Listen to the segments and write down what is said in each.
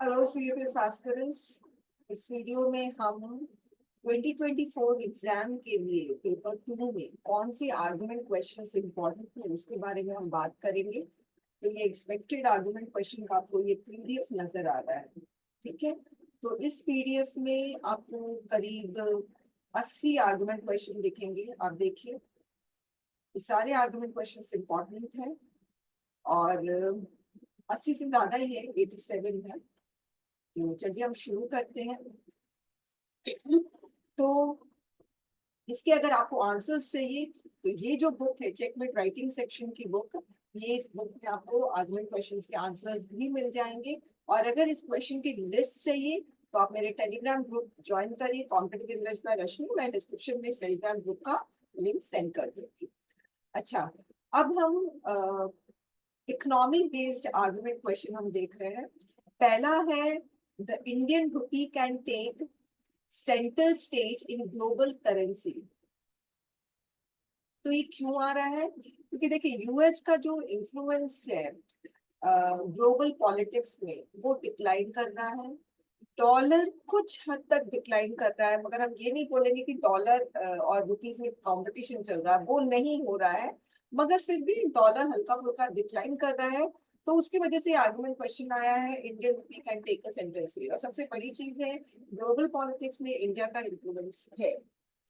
Hello CAPF aspirants. इस video में हम 2024 एग्जाम के लिए पेपर 2 में कौन से आर्गुमेंट क्वेश्चंस इंपॉर्टेंट है उसके बारे में हम बात करेंगे। तो ये एक्सपेक्टेड आर्गुमेंट क्वेश्चन का आपको ये पीडीएफ नजर आ रहा है, ठीक है। तो इस पीडीएफ में आपको करीब 80 आर्गुमेंट क्वेश्चन दिखेंगे। आप देखिए, ये सारे आर्गुमेंट क्वेश्चंस इंपॉर्टेंट हैं और 80 से ज्यादा ही है, 87 है। तो चलिए हम शुरू करते हैं। तो इसके अगर आपको आंसर्स चाहिए तो ये जो बुक है चेकमेट राइटिंग सेक्शन की बुक, ये इस बुक में आपको आर्गुमेंट क्वेश्चंस के आंसर्स भी मिल जाएंगे। और अगर इस क्वेश्चन की लिस्ट चाहिए तो आप मेरे टेलीग्राम ग्रुप ज्वाइन करिए, कॉम्पिटिटिव इंग्लिश बाय रश्मि। मैं डिस्क्रिप्शन में टेलीग्राम ग्रुप का लिंक सेंड कर दूंगी। अच्छा, अब हम इकोनॉमी बेस्ड आर्गुमेंट क्वेश्चन हम देख रहे हैं। पहला है, the Indian rupee can take centre stage in global currency. तो ये क्यों आ रहा है? क्योंकि देखिए, यूएस का जो इन्फ्लुएंस है ग्लोबल पॉलिटिक्स में वो डिक्लाइन कर रहा है। डॉलर कुछ हद तक डिक्लाइन कर रहा है, मगर हम ये नहीं बोलेंगे कि डॉलर और रुपीस में कंपटीशन चल रहा है, वो नहीं हो रहा है। मगर फिर भी डॉलर हल्का फुल्का डिक्लाइन कर रहा है। तो उसकी वजह से आर्गुमेंट क्वेश्चन आया है, Indian rupee can take a centre stage. और सबसे बड़ी चीज है, ग्लोबल पॉलिटिक्स में इंडिया का इन्फ्लुएंस है।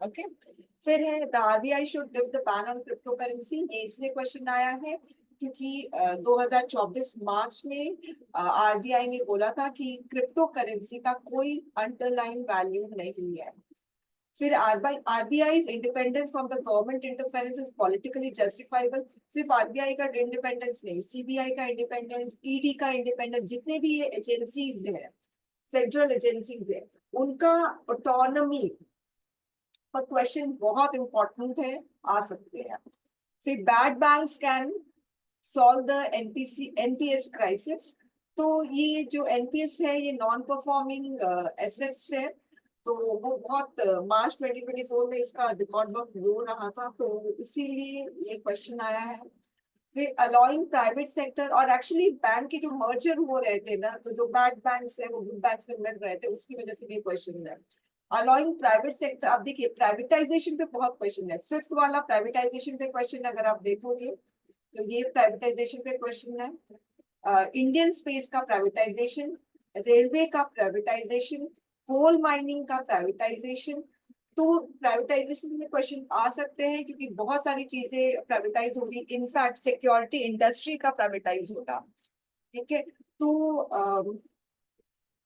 ओके। फिर है, the RBI should lift the ban on crypto currency. ये इसलिए क्वेश्चन आया है क्योंकि 2024 मार्च में आरबीआई ने बोला था कि क्रिप्टो करेंसी का कोई अंडरलाइन वैल्यू नहीं है। फिर RBI independence from the government interference is politically justifiable. सिर्फ आरबीआई का इंडिपेंडेंस नहीं, सीबीआई का इंडिपेंडेंस, ईडी का इंडिपेंडेंस, जितने भी ये एजेंसीज है, सेंट्रल एजेंसीज है, उनका ऑटोनॉमी पर क्वेश्चन बहुत इंपॉर्टेंट है, आ सकते हैं। फिर bad banks can solve the NPC NPS crisis. तो ये जो एनपीएस है ये नॉन परफॉर्मिंग एसेट्स है। तो वो बहुत मार्च 2024 में इसका रिकॉर्ड बहुत लो रहा था, तो इसीलिए ये क्वेश्चन आया है। फिर अलाउइंग प्राइवेट सेक्टर, और एक्चुअली बैंक के जो मर्जर हो रहे थे ना, तो जो बैड बैंक्स है वो गुड बैंक्स में मिल रहे थे, उसकी वजह से ये क्वेश्चन है। अलाउइंग प्राइवेट सेक्टर, आप देखिए प्राइवेटाइजेशन पे बहुत क्वेश्चन है। फिफ्थ वाला प्राइवेटाइजेशन पे क्वेश्चन अगर आप देखोगे तो ये प्राइवेटाइजेशन पे क्वेश्चन है। इंडियन स्पेस का प्राइवेटाइजेशन, रेलवे का प्राइवेटाइजेशन, कोल माइनिंग का प्राइवेटाइजेशन। तो प्राइवेटाइजेशन में क्वेश्चन आ सकते हैं क्योंकि बहुत सारी चीजें प्राइवेटाइज हो रही, इनफैक्ट सिक्योरिटी इंडस्ट्री का प्राइवेटाइज होता, ठीक है। तो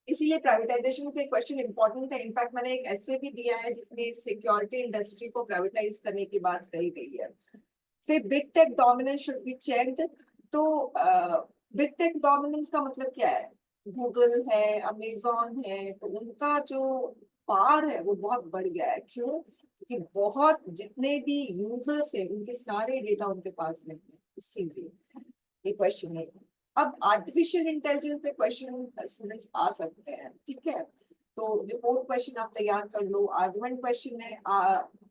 इसीलिए प्राइवेटाइजेशन के क्वेश्चन इंपॉर्टेंट है। इनफैक्ट मैंने एक ऐसे भी दिया है जिसमें सिक्योरिटी इंडस्ट्री को प्राइवेटाइज करने की बात कही गई है। फिर big tech dominance should be checked. तो बिग टेक डोमिनेंस का मतलब क्या है? गूगल है, अमेजोन है, तो उनका जो पार है वो बहुत बढ़ गया है। क्यों? क्योंकि बहुत जितने भी यूजर्स हैं उनके सारे डेटा उनके पास में है, इसीलिए ये क्वेश्चन है। अब आर्टिफिशियल इंटेलिजेंस पे क्वेश्चन स्टूडेंट्स आ सकते हैं, ठीक है। तो रिपोर्ट क्वेश्चन आप तैयार कर लो। आर्गुमेंट क्वेश्चन है,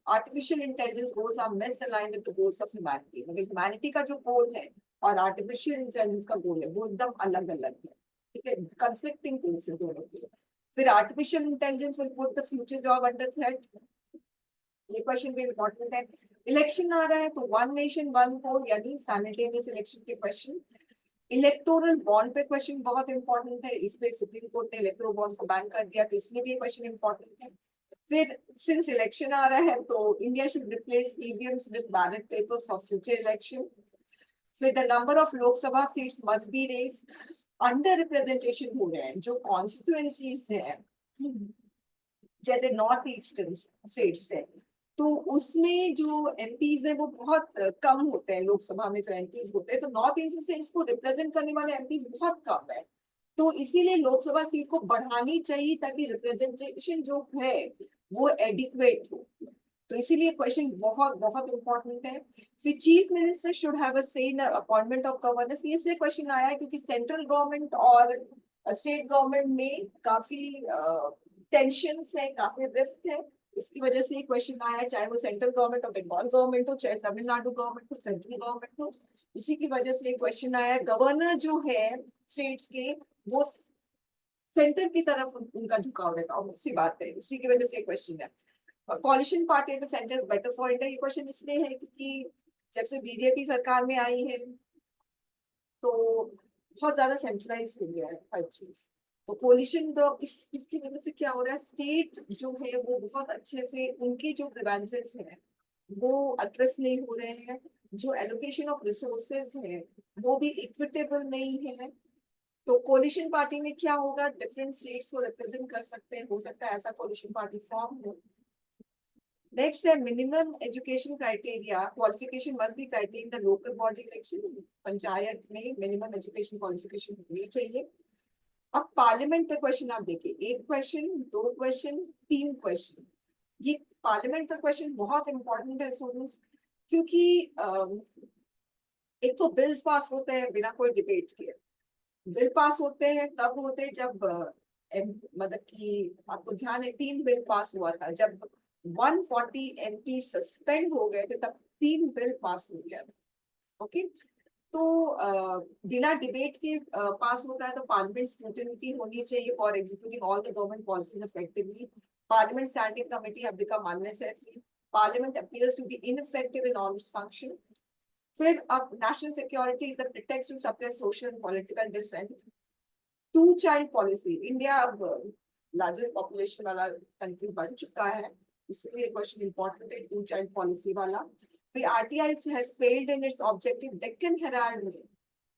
artificial intelligence goals are misaligned with the goals of humanity. मतलब ह्यूमैनिटी का जो गोल है और आर्टिफिशियल इंटेलिजेंस का गोल है वो एकदम अलग अलग है, ठीक है। कंफ्लिक्टिंग गोल्स है दोनों के। फिर artificial intelligence will put the future job under threat. ये क्वेश्चन भी इंपॉर्टेंट है। इलेक्शन आ रहा है तो वन नेशन वन पोल यानी साइमल्टेनियस इलेक्शन के क्वेश्चन। इलेक्टोरल बॉन्ड पे क्वेश्चन बहुत इंपॉर्टेंट है, इस पे सुप्रीम कोर्ट ने इलेक्टोरल बॉन्ड को बैन कर दिया, तो इसमें भी क्वेश्चन इंपॉर्टेंट है। फिर सिंस इलेक्शन आ रहा है तो India should replace EVMs with ballot papers for future election. फिर the number of Lok Sabha seats must be raise. Under representation हो रहे हैं जो कॉन्स्टिट्यूएंसीज है, जैसे नॉर्थ ईस्टर्न स्टेट्स है, तो उसमें जो एमपीज है वो बहुत कम होते हैं। लोकसभा में जो एमपीज होते हैं, तो नॉर्थ ईस्ट स्टेट्स को रिप्रेजेंट करने वाले एमपीज बहुत कम है। तो इसीलिए लोकसभा सीट को बढ़ानी चाहिए ताकि रिप्रेजेंटेशन जो है वो एडिक्वेट हो। तो इसीलिए क्वेश्चन बहुत बहुत इंपॉर्टेंट है। फिर chief minister should have a से इन अपॉइंटमेंट ऑफ गवर्नर्स। ये इसलिए क्वेश्चन आया है क्योंकि सेंट्रल गवर्नमेंट और स्टेट गवर्नमेंट में काफी टेंशन है, काफी रिफ्ट है। इसकी वजह से क्वेश्चन आया है, चाहे वो सेंट्रल गवर्नमेंट और बंगाल गवर्नमेंट हो, चाहे तमिलनाडु गवर्नमेंट हो, सेंट्रल गवर्नमेंट हो। इसी की वजह से क्वेश्चन आया है। गवर्नर जो है स्टेट्स के, वो सेंटर की तरफ उनका झुकाव रहता है, उसी बात है, उसी की वजह से क्वेश्चन है। Coalition party at the centre better for India, ये क्वेश्चन इसलिए है क्योंकि जब से बीजेपी सरकार में आई है तो बहुत ज्यादा सेंट्रलाइज हो गया है हर चीज। तो कोलिशन तो इसकी वजह से क्या हो रहा है, स्टेट जो है वो बहुत अच्छे से उनकी जो ग्रीवेंसेस है वो एड्रेस नहीं हो रहे हैं, जो एलोकेशन ऑफ रिसोर्सेज है वो भी इक्विटेबल नहीं है। तो कोलिशन पार्टी में क्या होगा, डिफरेंट स्टेट्स को रिप्रेजेंट कर सकते हैं, हो सकता है ऐसा कोलिशन पार्टी फॉर्म हो। नेक्स्ट है minimum education criteria, qualification must be criteria in the local body election. Panchayat में मिनिमम एजुकेशन क्वालिफिकेशन होनी चाहिए। अब पार्लियामेंट पे क्वेश्चन आप देखिए, एक क्वेश्चन, दो क्वेश्चन, तीन क्वेश्चन। ये पार्लियामेंट का क्वेश्चन बहुत इंपॉर्टेंट है स्टूडेंट्स, क्योंकि एक तो बिल्स पास होते हैं बिना कोई डिबेट के। बिल पास होते हैं तब होते हैं जब मतलब कि आपको ध्यान है, तीन बिल पास हुआ था जब 140 MP सस्पेंड हो गए थे, तब तीन बिल पास हो गया था। ओके, तो बिना डिबेट के पास होता है, तो पार्लियामेंट स्क्रूटिनी होनी चाहिए for executing all the government policies effectively. Parliament standing committee have become unnecessary. Parliament appears to be ineffective in all its function. फिर अब national security is a pretext to suppress social and political dissent. Two child policy, India अब largest population वाला country बन चुका है, इसलिए question important है two child policy वाला। फिर RTI has failed in its objective. Deccan Herald में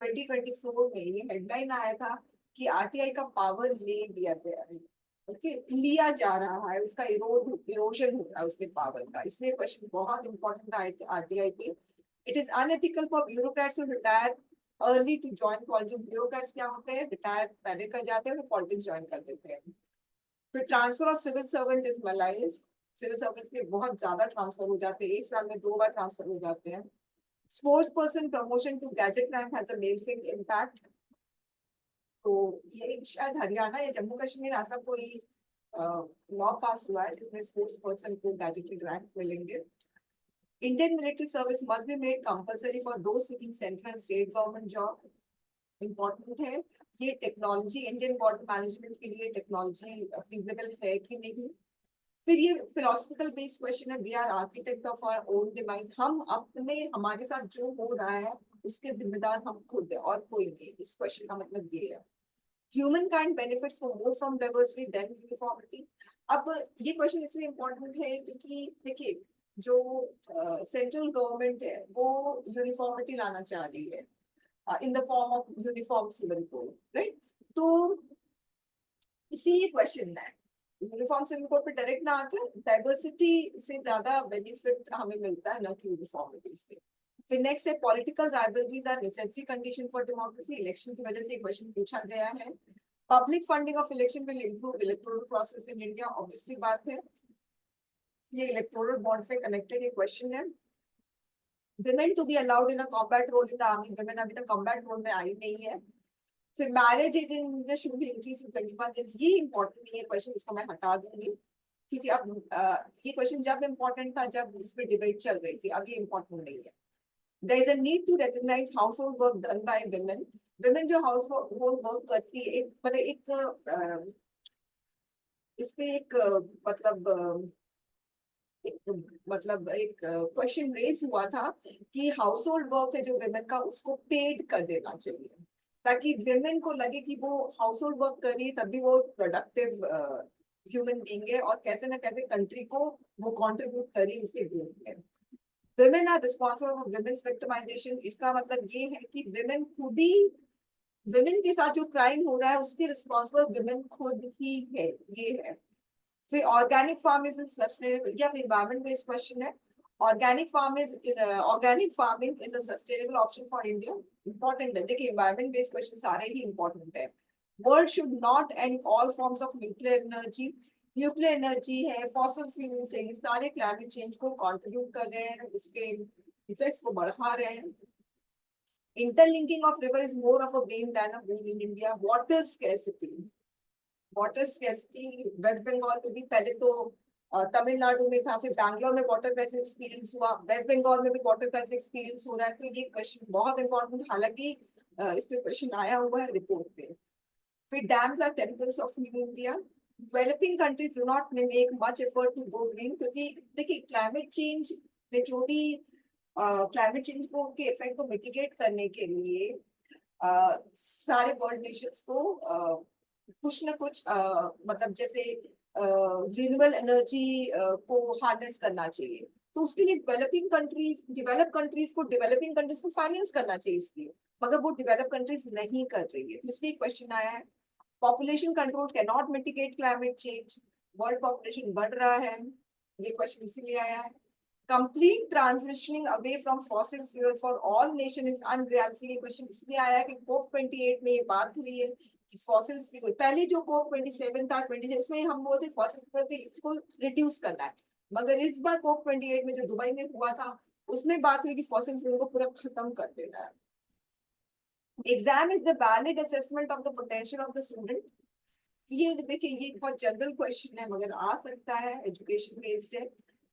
2024 में ये हेडलाइन आया था कि आरटीआई का पावर ले दिया गया है। ओके, लिया जा रहा है, उसका इरोजन हो रहा है उसके पावर का, इसलिए क्वेश्चन बहुत इंपॉर्टेंट है आरटीआई पे। It is unethical for bureaucrats to retire early to join politics. Bureaucrats क्या होते हैं, रिटायर पहले कर जाते हैं फिर पॉलिटिक्स ज्वाइन कर देते हैं। फिर transfer of civil servant is malaise. Civil servant के बहुत ज्यादा ट्रांसफर हो जाते हैं, एक साल में 2 बार ट्रांसफर हो जाते हैं। Sports person promotion to gazette rank has a maligning impact. तो ये शायद हरियाणा या जम्मू कश्मीर ऐसा कोई लॉ पास हुआ है जिसमें स्पोर्ट्स पर्सन को गैजेटेड रैंक मिलेंगे। Indian military service must be made compulsory for those seeking central and state government job. Important है। ये टेक्नोलॉजी, इंडियन बॉर्डर मैनेजमेंट के लिए टेक्नोलॉजी फीजिबल है कि नहीं। फिर ये फिलोसफिकल बेस्ड क्वेश्चन है, we are architect of our own demise. हम अपने, हमारे साथ जो हो रहा है उसके जिम्मेदार हम खुद है और कोई नहीं। इस क्वेश्चन का मतलब ये है। Human kind benefits more from diversity than uniformity. अब ये क्वेश्चन इसलिए इम्पोर्टेंट है क्योंकि देखिए, जो सेंट्रल गवर्नमेंट है वो यूनिफॉर्मिटी लाना चाह रही है in the form of uniform civil code, right? तो इसीलिए क्वेश्चन है, यूनिफॉर्म सिविल कोड पे डायरेक्ट ना आकर डाइवर्सिटी से ज्यादा बेनिफिट हमें मिलता है ना कि यूनिफॉर्मिटी से। फिर नेक्स्ट है political rivalries are necessary condition for democracy. Election की वजह से क्वेश्चन पूछा गया है। Public funding of election will improve electoral process in India, obvious सी बात है, ये इलेक्टोरल बॉन्ड से कनेक्टेड ये क्वेश्चन है। women to be allowed in a combat role in the army, women अभी तक combat role में आई नहीं है। फिर marriage age in India should be increase to 21 years, ये इंपॉर्टेंट नहीं है क्वेश्चन, इसको मैं हटा दूंगी क्योंकि अब ये क्वेश्चन जब इम्पोर्टेंट था जब इस पे डिबेट चल रही थी, अब ये इम्पोर्टेंट नहीं है। There is a need to recognise household work done by women. Women जो हाउस होल्ड वर्क करती है, एक मतलब एक इस पे एक मतलब एक क्वेश्चन रेज हुआ था कि हाउस होल्ड वर्क है जो वुमेन का, उसको पेड कर देना चाहिए ताकि वुमेन को लगे कि वो हाउस होल्ड वर्क कर रही है तभी वो प्रोडक्टिव ह्यूमन बीइंग है और कैसे ना कैसे कंट्री को वो कंट्रीब्यूट कर रही है उसके ग्रोथ में। Women are responsible for women's victimisation, इसका मतलब ये है कि वुमेन खुद ही, वुमेन के साथ जो क्राइम हो रहा है उसकी रिस्पॉन्सिबल वुमेन खुद ही है, ये है। फिर ऑर्गेनिक फार्म इज सस्टेनेबल, या एनवायरमेंट बेस्ड क्वेश्चन है। Organic farming is a sustainable option for India, important है। देखिए एनवायरमेंट बेस्ड क्वेश्चन सारे ही इंपॉर्टेंट है। World should not and all forms of nuclear energy. Nuclear energy है, fossil fuel से, ये सारे क्लाइमेट चेंज को कंट्रीब्यूट कर रहे हैं, उसके इफेक्ट्स को बढ़ा रहे हैं। Interlinking of river is more of a bane than a boon in India. Water scarcity, water scarcity West Bengal में भी पहले तो तमिलनाडु में था, फिर बैंगलोर में वाटर क्राइसिस एक्सपीरियंस हुआ, वेस्ट बंगाल में भी वाटर क्राइसिस एक्सपीरियंस हो रहा है। तो ये क्वेश्चन बहुत इंपॉर्टेंट, हालांकि इस पे क्वेश्चन आया हुआ है रिपोर्ट पे। फिर dams are temples of new India. Developing countries do not make much effort to go green, क्योंकि देखिए क्लाइमेट चेंज में जो भी क्लाइमेट चेंज को के इफेक्ट को मिटिगेट करने के लिए सारे वर्ल्ड नेशंस को कुछ ना कुछ मतलब जैसे रिन्यूएबल एनर्जी को हार्नेस करना चाहिए। तो उसके लिए डेवलप कंट्रीज को डेवलपिंग कंट्रीज को फाइनेंस करना चाहिए इसलिए, मगर वो डेवलप कंट्रीज नहीं कर रही है। तो इसलिए क्वेश्चन आया है, population control can not mitigate climate change, world population बढ़ रहा है, ये क्वेश्चन इसीलिए आया है। Complete transitioning away from fossil fuel for all nation is unrealistic, ये क्वेश्चन इसलिए आया है कि कोप 28 में ये बात हुई है कि फॉसिल फ्यूल, पहले जो कोप 27 था 26 उसमें हम बोलते फॉसिल फ्यूल के इसको रिड्यूस करना है, मगर इस बार कोप 28 में जो दुबई में हुआ था उसमें बात हुई कि फॉसिल फ्यूल को पूरा खत्म कर देना है। Exam is the valid assessment of the potential of the student, ये देखिए ये बहुत जनरल क्वेश्चन है मगर आ सकता है, एजुकेशन बेस्ड है।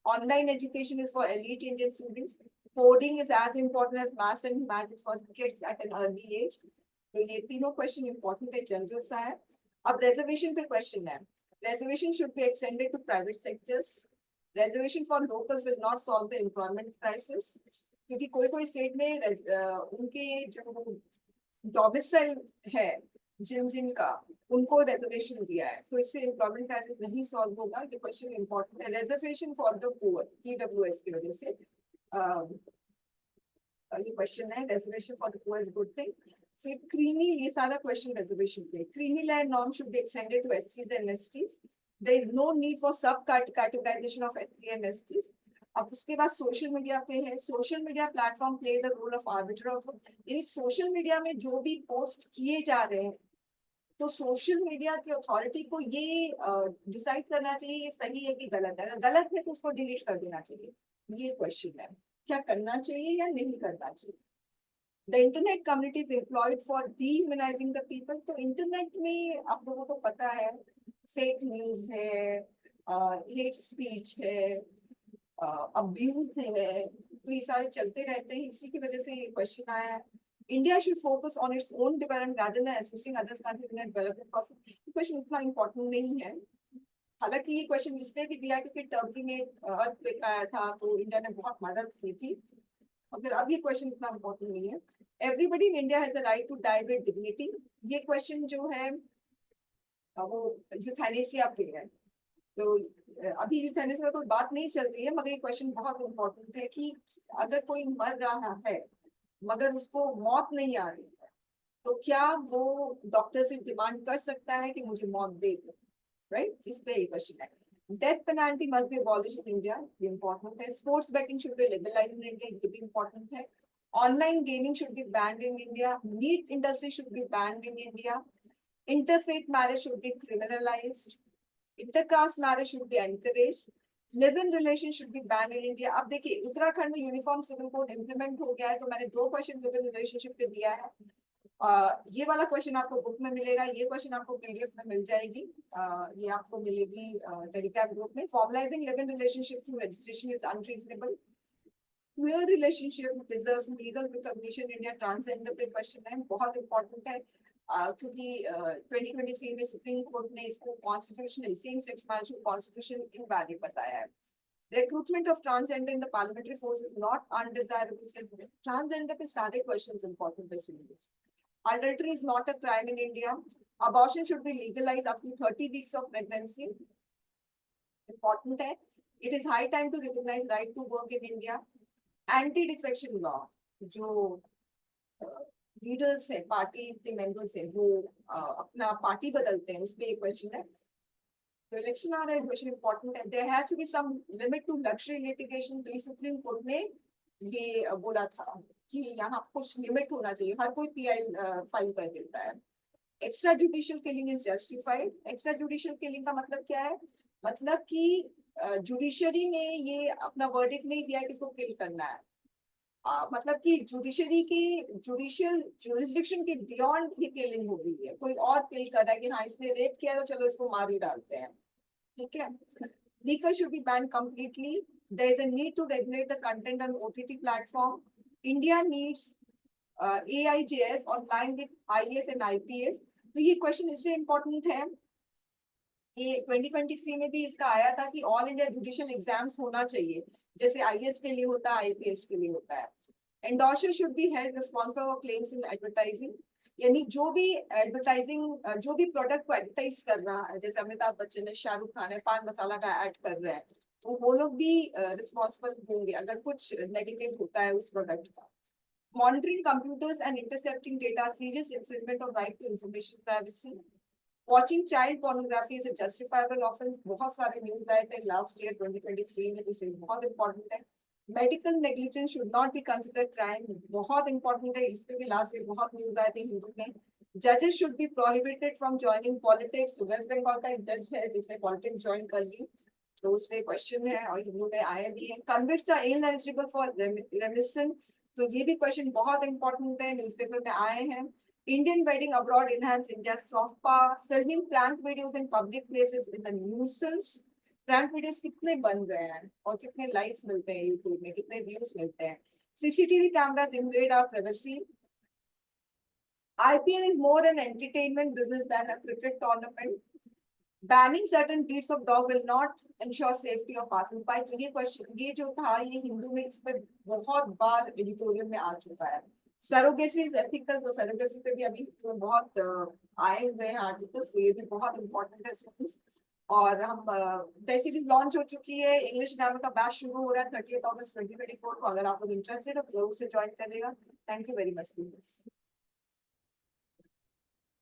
Online education is for elite Indian students, coding is as important as maths and humanities for kids at an early age. तो ये तीनों क्वेश्चन इंपॉर्टेंट है, जनरल सा है। अब रिजर्वेशन पे क्वेश्चन है, reservation should be extended to private sectors, reservation for locals will not solve the employment crisis, क्योंकि कोई कोई स्टेट में उनके जो डोमिसाइल है जिन जिन का उनको रिजर्वेशन दिया है, तो इससे एम्प्लॉयमेंट क्राइसिस नहीं सॉल्व होगा। ये क्वेश्चन इंपॉर्टेंट है। Reservation for the poor, EWS की वजह से ये क्वेश्चन है, reservation for the poor is good thing. फिर क्रीमी, ये सारा क्वेश्चन रिजर्वेशन पे, creamy land norm should be extended to एससीज and STs, there is no need for sub categorization of SC and STs. अब उसके बाद social media पे है, social media platform play the role of arbiter of, यानी social media में जो भी पोस्ट किए जा रहे हैं तो सोशल मीडिया की अथॉरिटी को ये डिसाइड करना चाहिए ये सही है कि गलत है, अगर गलत है तो उसको डिलीट कर देना चाहिए। ये क्वेश्चन है, क्या करना चाहिए या नहीं करना चाहिए। The internet community is employed for dehumanising the people, तो इंटरनेट में आप लोगों को पता है फेक न्यूज है, हेट स्पीच है, अब्यूज है, तो ये सारे चलते रहते हैं, इसी की वजह से ये क्वेश्चन आया है। India should focus on its own development rather than assisting others countries in development process, ये क्वेश्चन इतना इंपॉर्टेंट नहीं है। हालांकि ये क्वेश्चन इसलिए भी दिया क्योंकि टर्की में अर्थक्वेक आया था तो इंडिया ने बहुत मदद की थी, मगर अब ये क्वेश्चन इतना इंपॉर्टेंट नहीं है। Everybody in India has a right to die with dignity, ये क्वेश्चन जो है वो यूथैनेसिया पे है। तो अभी यूथैनेसिया में कोई बात नहीं चल रही है, मगर ये क्वेश्चन बहुत इंपॉर्टेंट है कि अगर कोई मर रहा है मगर उसको मौत नहीं आ रही है तो क्या वो डॉक्टर से डिमांड कर सकता है कि मुझे मौत दे दो, राइट, इस पे ये क्वेश्चन है। Death penalty must be abolish in India, ये इंपॉर्टेंट है। Sports betting should be legalised in India, ये भी इंपॉर्टेंट है। Online gaming should be banned in India, meat industry should be banned in India, interfaith marriage should be criminalized, intercaste marriage should be encouraged, live-in relation should be banned in India। अब देखिए उत्तराखंड में uniform civil code implement हो गया है, तो मैंने 2 question live in relationship पे दिया है। ये वाला क्वेश्चन आपको बुक में मिलेगा, ये क्वेश्चन आपको पीडीएफ में मिल जाएगी, ये आपको मिलेगी टेलीग्राम ग्रुप में। Formalising live-in relationship through registration is unreasonable, queer relationship deserves legal recognition India, transgender पे क्वेश्चन है, बहुत इंपॉर्टेंट है क्योंकि 2023 में सुप्रीम कोर्ट ने इसको कॉन्स्टिट्यूशनल सेम सेक्स मैरिज को कॉन्स्टिट्यूशन इनवैलिड बताया है। Recruitment of transgender in the parliamentary force is not undesirable, transgender पे सारे क्वेश्चंस इंपॉर्टेंट है syllabus. Adultery is not a crime in India. Abortion should be legalized up to 30 weeks of pregnancy. Important है. It is high time to recognize right to work in India. Anti-defection law, जो leaders है, party के members है, वो अपना party बदलते हैं, उसपे एक क्वेश्चन है। तो इलेक्शन आ रहा है, क्वेश्चन इंपॉर्टेंट है। There has to be some limit to luxury litigation, तो सुप्रीम कोर्ट ने ये बोला था कि यहाँ कुछ लिमिट होना चाहिए, हर कोई पीआई फाइल कर देता है। Extra judicial killing is justified, extra judicial killing का मतलब क्या है, मतलब कि जुडिशरी ने ये अपना वर्डिक्ट नहीं दिया कि इसको किल करना है, मतलब कि जुडिशरी की जुडिशियल जुरिस्डिक्शन के बियॉन्ड ये किलिंग हो रही है, कोई और किल कर रहा है कि हाँ इसने रेप किया तो चलो इसको मार ही डालते हैं, ठीक है। Liquor should be banned completely. There is a need to regulate the content on OTT platform. India needs AIJS online with IAS and IPS. तो ये क्वेश्चन इसलिए इम्पोर्टेंट है, ये 2023 में भी इसका आया था कि ऑल इंडिया जुडिशियल एग्जाम्स होना चाहिए, जैसे आईएएस के लिए होता है, आईपीएस के लिए होता है। Endorser should be held responsible for claims in advertising, यानी जो भी एडवर्टाइजिंग, जो भी प्रोडक्ट को एडवर्टाइज कर रहा है, जैसे अमिताभ बच्चन है, शाहरुख खान है, पान मसाला का ऐड कर रहे हैं, तो वो लोग भी रिस्पॉन्सिबल होंगे अगर कुछ नेगेटिव होता है उस प्रोडक्ट का। Monitoring computers and intercepting data, serious infringement of right to information privacy. Watching child pornography is a justifiable offense, बहुत सारे न्यूज आए थे लास्ट ईयर 2023 में, तो बहुत इंपॉर्टेंट है। Medical negligence should not be considered crime, बहुत इंपॉर्टेंट है, इस पे भी लास्ट ईयर बहुत न्यूज आए थे हिंदू में। जजेस should be prohibited from joining politics, West Bengal का एक जज है जिसने पॉलिटिक्स ज्वाइन कर ली, तो उसमें क्वेश्चन है और हिंदू में आया भी है। Convicts are ineligible for remission, तो ये भी क्वेश्चन बहुत इंपॉर्टेंट है, न्यूज़पेपर में आए हैं। Indian wedding abroad enhance India's soft power. Filming prank videos in public places is a nuisance. Prank videos कितने बन रहे हैं और कितने likes मिलते हैं YouTube में, कितने views मिलते हैं। CCTV cameras invade our privacy. IPL is more an entertainment business than a cricket tournament. Banning certain breeds of dog will not ensure safety of passers-by. तो ये क्वेश्चन, ये जो था, ये हिंदू में इस पे बहुत बार एडिटोरियल में आ चुका है। सरोगेसी इज एथिकल, तो सरोगेसी पे भी अभी तो बहुत आए हुए हैं आर्टिकल्स, तो ये भी बहुत इंपॉर्टेंट है स्टूडेंट्स। और हम टेस्ट सीरीज लॉन्च हो चुकी है, इंग्लिश ग्रामर का बैच शुरू हो रहा है 30 अगस्त 2024 को, अगर आप लोग इंटरेस्टेड हो तो जरूर से ज्वाइन करिएगा। Thank you very much students.